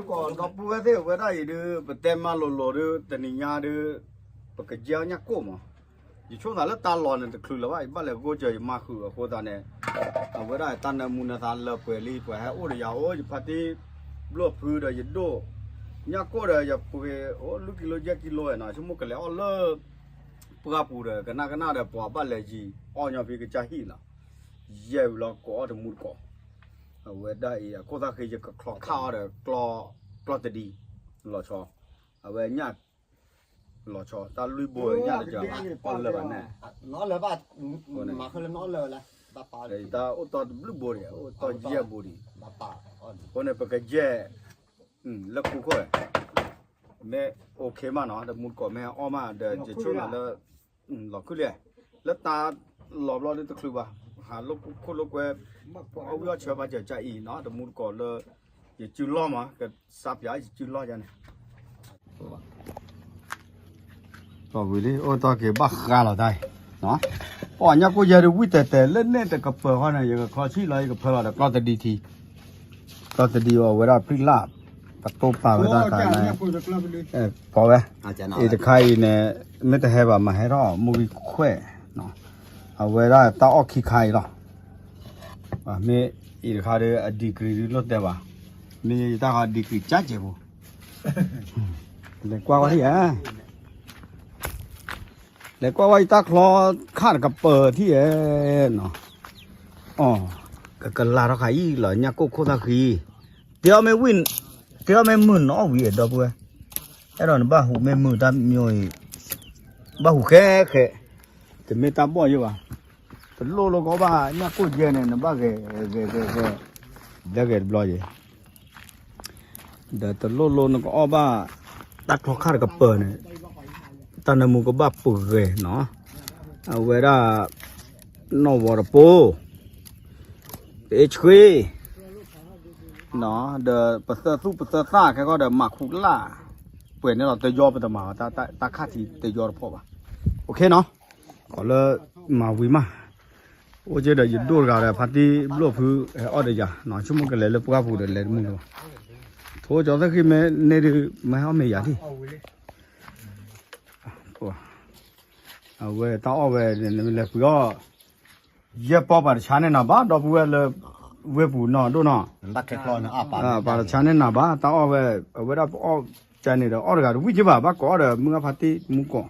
มันก่อนก็ปูเท่าก็ได้ดูประเทศมาหล่อๆดูแต่นี่ยาดูปกติยากูมั้งยิ่งช่วงนั้นแล้วตาหลอนเนี่ยคือแล้วว่าไอ้บ้านเราก็เจอมาคือโคตรเนี่ยเอาไว้ได้ตอนนั้นมูลธานเราเปรีไปให้โอ้ยยาโอ้ยพัดที่บล็อกพื้นเลยยัดดูยากูเลยยับไปโอ้ลูกกิโลยักกิโลนะชั่วโมงกันแล้วเลิกปลาปูเลยกันน่าเดี๋ยวปลาบ้านเลยจีอ๋อยาพี่ก็จะหินละเยี่ยมแล้วก็จะมุดก่อเอาไว้ได้โคตรเคยจะคลอข้าวเดี๋ยวกลอตดีหล่อชอเอาไว้เนี่ยหล่อชอตาลุยบัวเนี่ยจะปอนเลยบ้านเนี่ย nó là ba mà không là nó là ba pa เลยตาโอ้ตอนลุยบัวเนี่ยโอ้ตอนเยี่ยบัวดิ ba pa คนเนี่ยปกติเยี่ยแล้วกูก็แม่โอเคมาเนาะแต่มุดก่อแม่อ้อมาเดี๋ยวจะช่วยแล้วหล่อขึ้นเลยแล้วตาหล่อๆนี่ตะครุบอ่ะหาลูกคนลูกเว็บเอายอดเชื่อมาจะใจอีเนาะแต่มุดก่อเลยจะจืดล้อมาก็สับยาจะจืดล้อจังเนี่ยก็วิธีโอ้ตาเก็บบ้าข้าเราได้เนาะอ๋อเนี่ยกูจะดูวิแต่เล่นแต่กับเปิดเขาเนี่ยยังข้อชี้เลยกับเปิดอะไรก็จะดีทีก็จะดีว่าเวลาพลิกลาบประตูป่าเวลาการนะพอไหมไอ้ใครเนี่ยไม่แต่ให้แบบมาให้รอมือแขวเนาะเอาเวลาตาออกขี้ไข่หรอไม่ไอ้ใครเนี่ยดีกรีลดได้ป่ะนี่ตาเขาดีกรีจัดเจ้าบุเลยกว่าที่เลยกว่าตาคลอขาดกับเปิดที่เนาะอ๋อก็ลาเราขายเหรอเนี่ยก็โคตรขี้เดี๋ยวไม่วิ่งเดี๋ยวไม่มือน้อวิ่งดอกบัวไอ้เราเนี่ยบ้าหูไม่มือตามมีบ้าหูแค่จะไม่ตามบ่อยอยู่ว่ะแต่โลก็บ้าเนี่ยกูเจเนี่ยบ้าแกเด็กบลอยเดี๋ยวแต่โลนึกอ้อบ้าตัดพอขาดกับเปิดเนี่ยตอนนั้นมึงก็บ้าปุ๋ยเนาะเอาไว้ได้นอวอร์โปเอชคุยเนาะเดี๋ยวปัสสาวะปัสสาวะแค่ก็เดี๋ยวมาคุล่าเปิดเนี่ยเราเตยอไปแต่มาตาขาดที่เตยอพอป่ะโอเคเนาะขอเลยมาวิมาโอ้เจ๊เดี๋ยวยืดดูกันเลยพัดที่บล็อกพื้นอ้อเดียวเนาะชั่วโมงกันเลยแล้วปลาปูเดี๋ยวเลยมึงดูโถจอดสักทีไม่เนี่ยไม่เอาไม่ยาที่เอาไว้ตาเอาไว้เนี่ยเลยปลาเยอะปอปัดชาเนี่ยนะบ้าดอกบัวเลยเว็บปูนอดูนอ bắt cái con nó à ปาชาเนี่ยนะบ้าตาเอาไว้เอาไว้ได้เอาใจเนี่ยเดี๋ยวเอาเดี๋ยววิ่งจีบ้าบ้าก่อเดี๋ยวมึงเอาพัดที่มึงก่อ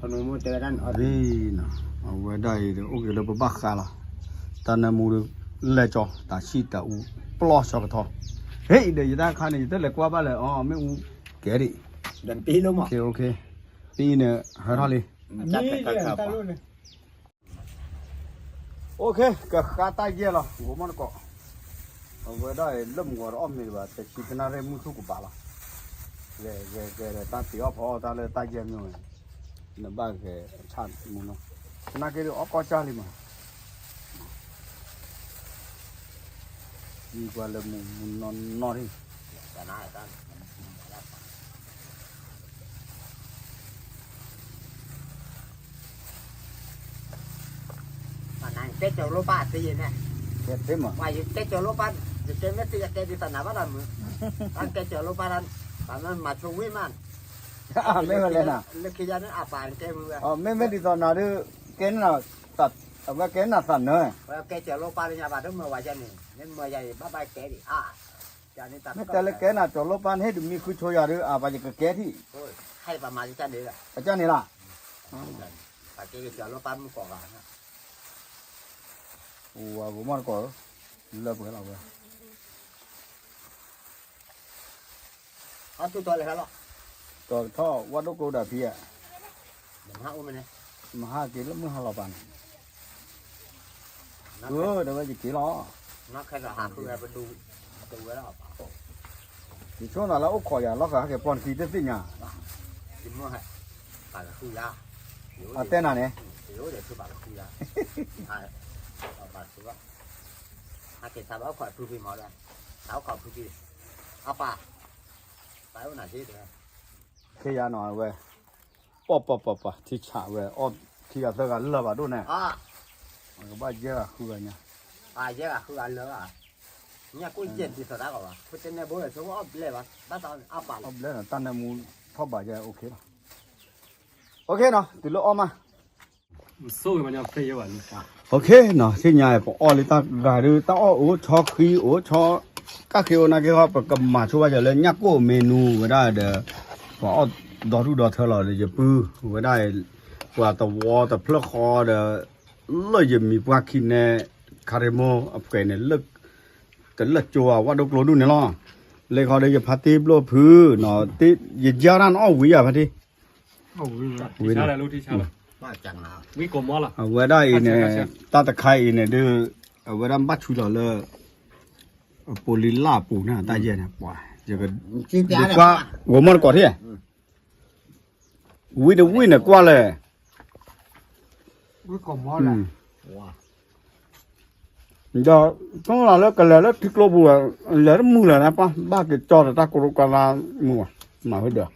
con nó mua chơi đan ở ดีนะเอาไว้ได้เดี๋ยวโอเคเราไปบ้าขาละตอนนั้นมูดูเล่จ่อตาชีตาอูปลอชอกทอเฮ้ยเดี๋ยวจะได้ข้านี่จะเล็กกว่าบ้านเลยอ๋อไม่อูแกดิ đàn tí luôn mà โอเคปีเนี่ยหาท่าเลย chắc cái cặpโอเคก็ขาตายเยอะละหัวมันก็เอาไว้ได้เริ่มหัวอ้อมนี่ว่าแต่ชีพนาเรมุสุกุบาละแกตาตีอพอตาเลยตายเยอะมั้ยเนี่ยบ้านแกชาติมุนน่าแกดูออกก็จ้าเลยมั้ยดีกว่าเลยมุนนอนนี่ cái này ta mà này tết cho lô ba thì nè แกเต็มอ่ะ ngoài tết cho lô ba thì tết mấy thì tết đi tận nào bắt đầu ăn tết cho lô ba ăn bạn mà chung với man ไม่เป็นไรนะ lúc khi ra nó à bài cái mưa อ๋อไม่ติดต่อหน้าดูแกน่ะตัดเอาไว้แกน่ะสั่นเนอะ cái cho lô ba đi nhà bà đúng mưa vài chân này nên mưa dày bắt bay cái đi à cho nên ta ไม่แต่ละแกน่ะจอลปานให้ดูมีคุยโชยาดูอ่ะว่าจะแกที่ thôi hay bà mà chân đi rồi อาจารย์นี่ล่ะ bà cái cho lô ba mua quả vàng โอ้ว่าบ่มันก็เลิกแล้วเว้ย ở tôi lại hả ก็ท่อวัดโกดาพี่อ่ะ đừng hao mình này มหากิโลมื้อ500 บาทเดี๋ยวว่าจะกี่ล้อ nó khai ra hàngคือไปดูไว้แล้ว ที่ช่วงนั้นเราขอยาเราก็ให้ปอนขี้ได้สิเนี่ย กินมื้อให้ปลาคือยา อ่ะแต่น่ะเนี่ย เดี๋ยวคือปลาคือยาใช่ปลาคือว่าอาเกตทำเอาขวดพูดหมอเลยเอาขวดพูดเอาปลาไปวันไหนที่เดี๋ยว เคยาหน่อยเว้ยปอที่ฉาเว้ยอ้อที่ก็เลิกกันเลิกบ่ดูแน่ อ่ะ มันก็บ่เยอะคือไงเนี่ย ปลาเยอะคืออันเลิกอ่ะ nhà cô chuyện thì sao đó cả cô tên này bố là số ốp lên bắt đầu áp bà เอาแล้วตั้งแต่มูพ่อบาจะโอเคเนาะโอเคเนาะติโลออมา สู้มันยังเฟี้ยวอ่ะ โอเคเนาะที่ใหญ่ปอลิตากาดูตาอ้อโอชอคีโอชอก็คือนะคือว่าประกมาชัวจะเลยยักโก้เมนูก็ได้เด้อปอดอทุดอเธอเราเลยจะปื้อก็ได้กว่าตะวอตะพลคอเด้อเลยจะมีปลาคินเนคาเรโมอับเกนเลิกแต่เลิกจัวว่าดกโลดูเนี่ยล่ะเลยเขาได้จะพัติบโลพื้นเนาะติยจารันอ้อวิอ่ะพัติ โอ้ยที่ชาอะไรรู้ที่ชาอะไร ba chẳng nào วิกลมอล่ะ เอาไว้ได้เนี่ยตาตะไคร้เนี่ยดื้อเอาไว้ได้บัดชุดเลยโปลิล่าปูน่ะตาเย็นเนี่ยป่ะจะก็ chi ดี tiết กว่าหัวมันก่อนที่วิ่งวิ่งเนี่ยกว่าเลย วิกลมอ อื ล่ะ มเดี๋ยวต้องรอแล้วกันแล้วที่กลบัวแล้วมือเลยนะป่ะบ้าเกิดจอดตะกรุกาลามัวมาให้เด้อ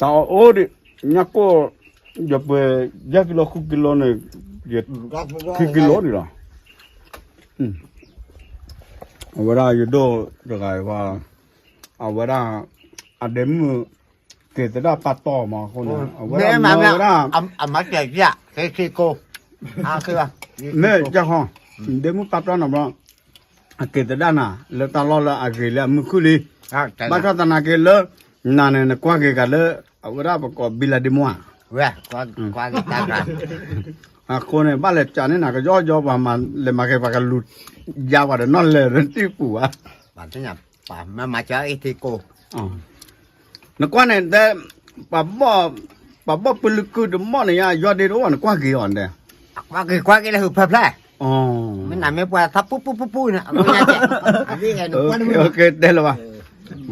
ตาโอ้ดิเนี่ยก็จะไปยากิโลคุกิโลเนี่ยเยอะคือกิโลนี่หรอเอาไว้ได้ยูโดจะไงว่าเอาไว้ได้อันเดมเกิดจะได้ปัดต่อมาคนนึงเอาไว้ได้ mẹ มา mà ไว้ได้ ẩm mắt kẹt gì à cái cô à cái à แม่เจ้าห้องเดมปัดต่อหน่อยบ้างเกิดจะได้น่ะแล้วตลอดละอะไรแล้วมือคุลี à cái บ้านเราตนาเกลือนานเนี่ยกว่าเกกันเลยเอาไว้ได้ประกอบบิลาดิมัว về qua cái ta ra คนเนี่ยบ้านเล็กจานนี่น่ะก็ย่อประมาณเลยมาเก็บปากกันลุดยาวกว่าเดิมนั่นเลยเรื่องที่ปู่อ่ะ bản thân nhập bà mà chơi thì cô อ๋อนักกว่าเนี่ยแต่ป้าบ่ปลึกคือดมเนี่ยยอดเดียววันกว่ากี่อ่อนเด้ qua cái là hợp hợp lại อ๋อ mình làm mấy qua thắp pu nè anh đi nghe โอ được qua เค nữa โอเคได้แล้วว่ะ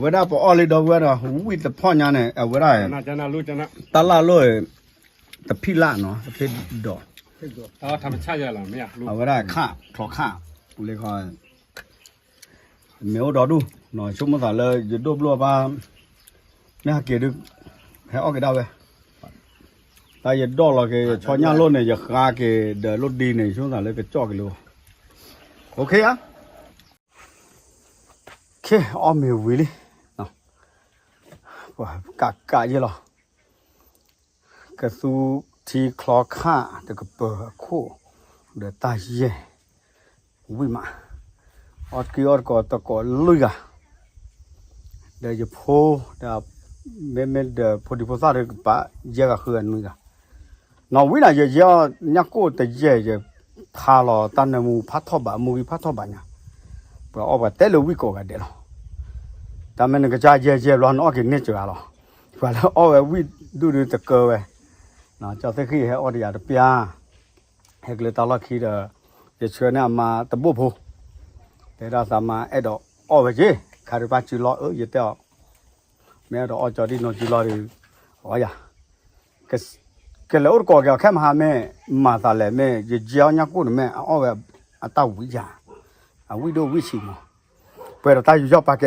เวลาพอออลิดอเวลาหูวิตพ่อญาเนี่ยเอาเวลา น่าจะน่ารู้จะนะ ตาลาเลยตะพี่ละเนาะตะพี่ดอก ธรรมชาติอะไรไม่อยากรู้ เอาไว้ได้ค่าคลอค่าเลยคอยเมียวดอดูหน่อยชุบมาใส่เลยจะดูบลัวปลาเนี่ยเกดึกให้ออกกี่ดาวไปแต่จะดอกเราเกชอญ่ารถเนี่ยจะขาเกเดินรถดีเนี่ยช่วงนั้นเลยก็จ่อกิโลโอเคอ่ะโอเคอ้อมมีวิลิเนาะว่ากะเยอะหรอกระสูทีคลอค่าเด็กเปิดคู่เดือดตายเย่วิ่งมาอดกี่อดก่อตะก่อลุยกะเดี๋ยวจะโพเดี๋ยวเมื่อเดี๋ยวพอดีพอซาเด็กปะเย่ก็คืออันนี้กะน้องวิ่งน่ะเย่เนี่ยกูแต่เย่จะพาเราตั้งแต่มูพัดทบะมูพัดทบะเนี่ยเพราะเอาไปแต่ละวิ่งก็กันเดี๋ยวแต่มันก็จะเย่ร้อนออกกินเนี่ยจ้าหรอเพราะแล้วเอาไปวิ่งดูตะเกียบไปเนาะเจ้าเสกขี้ให้อดอยากจะเปียให้เลยตลอดขี้เด้อจะเชื่อเนี่ยมาตะบุพูแต่เราสามารถไอ้ดอกออกไปจีคาริบาจิลออยู่เต้าแม่ดอกออกจอดีนจิลอดีโอ้ยก็เลยอุดก่อแกแค่มาหาแม่มาตาเลยแม่จะเจียวเนี่ยกูแม่เอาแบบตาวิจาวิโดวิชิมเปิดตาอยู่ยอปากแก